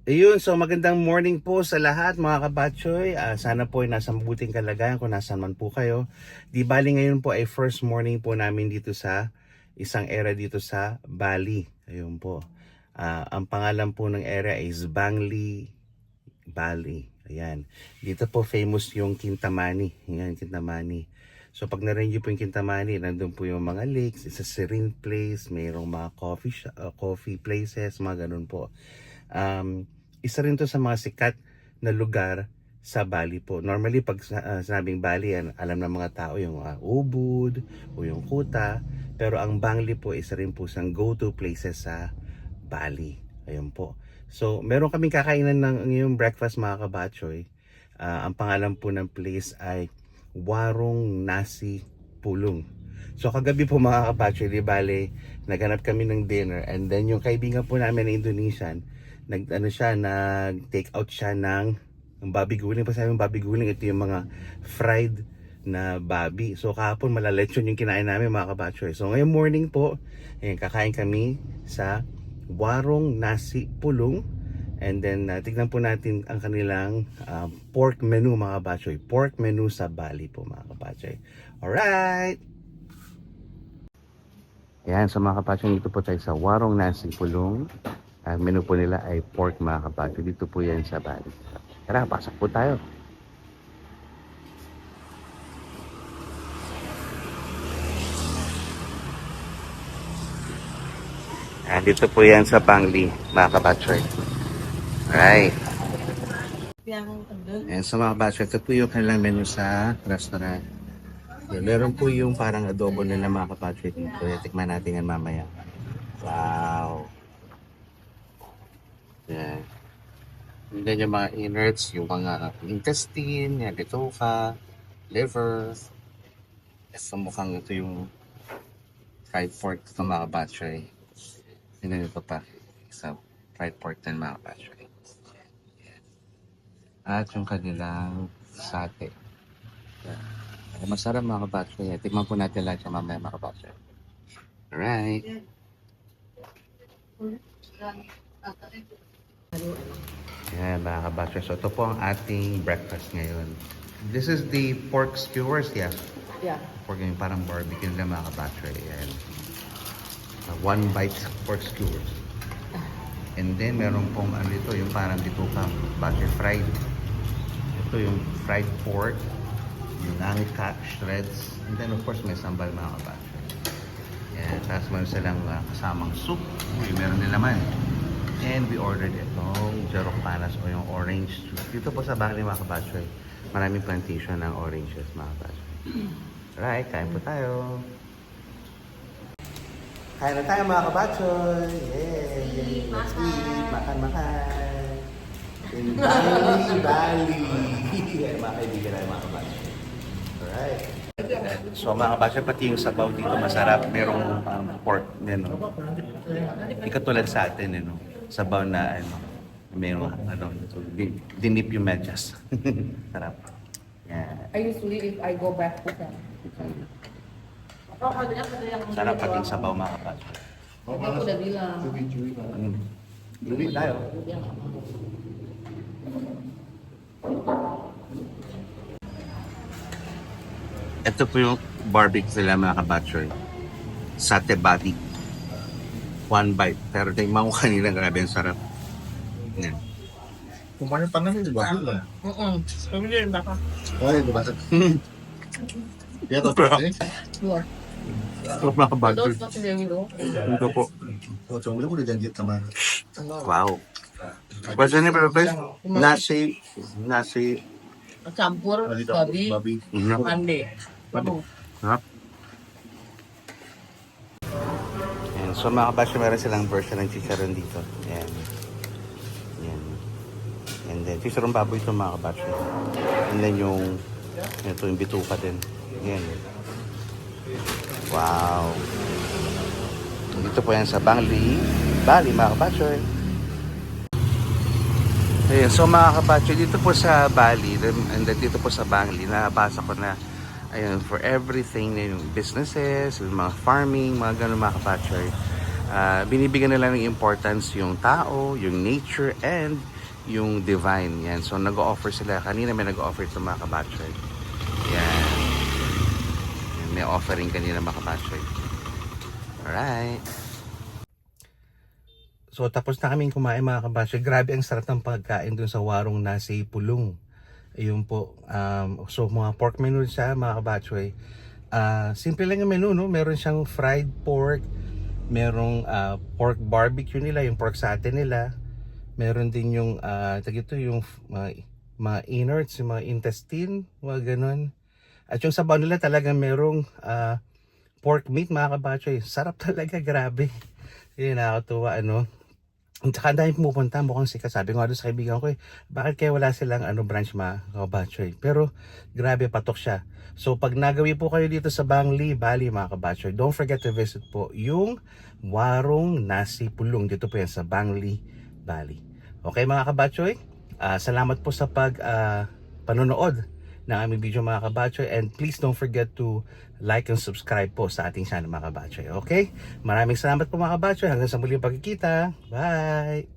Ayun, so magandang morning po sa lahat mga kabatchoy. Sana po ay nasa mabuting kalagayan kung nasan man po kayo. Di bali ngayon po ay first morning po namin dito sa isang area dito sa Bali. Ayun po. Ang pangalan po ng area is Bangli, Bali. Ayan. Dito po famous yung Kintamani. Ayan, Kintamani. So pag narinig po yung Kintamani, nandun po yung mga lakes, it's a serene place, mayroong mga coffee places, mga ganun po. Isa rin to sa mga sikat na lugar sa Bali po. Normally pag sinabing Bali, alam ng mga tao yung Ubud o yung Kuta. Pero ang Bangli po isa rin po isang go-to places sa Bali. Ayun po. So meron kaming kakainan ng ngayong breakfast mga kabatchoy. Ang pangalan po ng place ay Warung Nasi Pulong. So kagabi po mga kabatchoy, di bale, naghanap kami ng dinner and then yung kaibigan po namin na Indonesian, nag-take out siya ng babi guling. Pasabi yung babi guling, ito yung mga fried na babi. So kahapon malalechon yung kinain namin mga kabatchoy. So ngayong morning po, kakain kami sa Warung Nasi Pulong. And then tignan po natin ang kanilang pork menu mga kabatchoy. Pork menu sa Bali po mga kabatchoy. Alright! Yan, sa mga kabatchoy, dito po tayo sa Warung Nasi Pulong. Ang menu po nila ay pork mga kabatchoy. Dito po yan sa Bali. Tara, pasok po tayo. Dito po yan sa Bangli mga kabatchoy. Alright. Ayan, sa mga kabatchoy, ito po yung kanilang menu sa restaurant. Meron po yung parang adobo nila mga kabatchoy dito. Tikman natin yan mamaya. Wow! Yan. And then yung mga innards, yung mga intestine, yan, bituka, liver. So mukhang ito yung fried pork ito mga kabatchoy. And then ito pa, isa fried pork din mga kabatchoy. At yung kanilang sate. Yan. Masarap mga kabatchoy. Tikman po natin lahat yung mamaya mga kabatchoy. Alright. Yan mga kabatchoy. So ito po ang ating breakfast ngayon. This is the pork skewers, yeah. Yeah. Pork yung parang barbecue nila mga kabatchoy. Yan. One bite pork skewers. And then meron pong ano dito, yung parang bitukang butter fried. Ito yung fried pork, yung angka shreds, and then of course may sambal mga kabatchoy. Yan, tapos meron silang kasamang soup, meron din naman. And we ordered itong jarok panas o yung orange juice. Dito po sa Bali mga kabatchoy, maraming plantation ng oranges mga kabatchoy. Alright, kain po tayo. Kain na tayo mga kabatchoy. Yay! Let's eat! Makan! In Bali! Mga kaibigan na mga kabatchoy. Alright. So mga kabatchoy, pati yung sabaw dito masarap. Merong pork, hindi katulad sa atin, sabaw na merong dinip yung medyas. Sarap. Yeah. I usually if I go back to them. Sarap pating sabaw mga kabatchoy. Hindi ko na bilang. Luwi tayo. Ito po yung barbecue nila mga kabatchoy. Satay bati. One bite. Pero tingnan mo kanina, grabe ang sarap. Yan. Kumain pa namin, di ba? Sabi niya yung baka. Okay, di ba? Ito Bro. Sure. Sarap mga kabatchoy. Those not really low. Ito po. Oh, cuma ko udah janji sama. Wow. What's the name of the place? Nasi. Campur, babi, Babi. pande. Sarap. Yan. So mga kabatchoy, meron silang version ng chicharon dito. Yan. Yan. And then, chicharon baboy ito mga kabatchoy. And then yung, ito yung bituka din. Yan. Wow. Dito po yan sa Bangli, Bali mga kabatchoy. Ayan, so mga kabatchoy, dito po sa Bali, and then dito po sa Bangli, nabasa ko na, ayun, for everything, yung businesses, yung mga farming, mga ganun mga kabatchoy, binibigyan nila ng importance yung tao, yung nature, and yung divine. Yan. So nag-offer sila. Kanina may nag-offer ito mga kabatchoy. Yan. Yan. May offering kanina mga kabatchoy. Alright. So tapos na kaming kumain mga kabatchoy. Grabe ang sarap ng pagkain dun sa warung nasi pulong. Ayun po. So mga pork menu siya mga kabatchoy. Simple lang yung menu, no? Meron siyang fried pork, merong pork barbecue nila, yung pork satay nila. Meron din yung yung mga innards, yung mga intestine, mga ganun. At yung sabaw nila talagang merong pork meat mga kabatchoy. Sarap talaga, grabe. Yun, nakakatuwa, ano. At saka ang dami pumupunta, mukhang sikat. Sabi ko nga doon sa kaibigan ko, bakit kaya wala silang branch mga kabatchoy. Pero grabe, patok siya. So pag nagawi po kayo dito sa Bangli Valley mga kabatchoy, don't forget to visit po yung warung nasi pulong. Dito po yan sa Bangli Valley. Okay mga kabatchoy, salamat po sa panonood ng aming video mga kabatchoy, and please don't forget to like and subscribe po sa ating channel mga kabatchoy. Okay? Maraming salamat po mga kabatchoy. Hanggang sa muling pagkikita. Bye!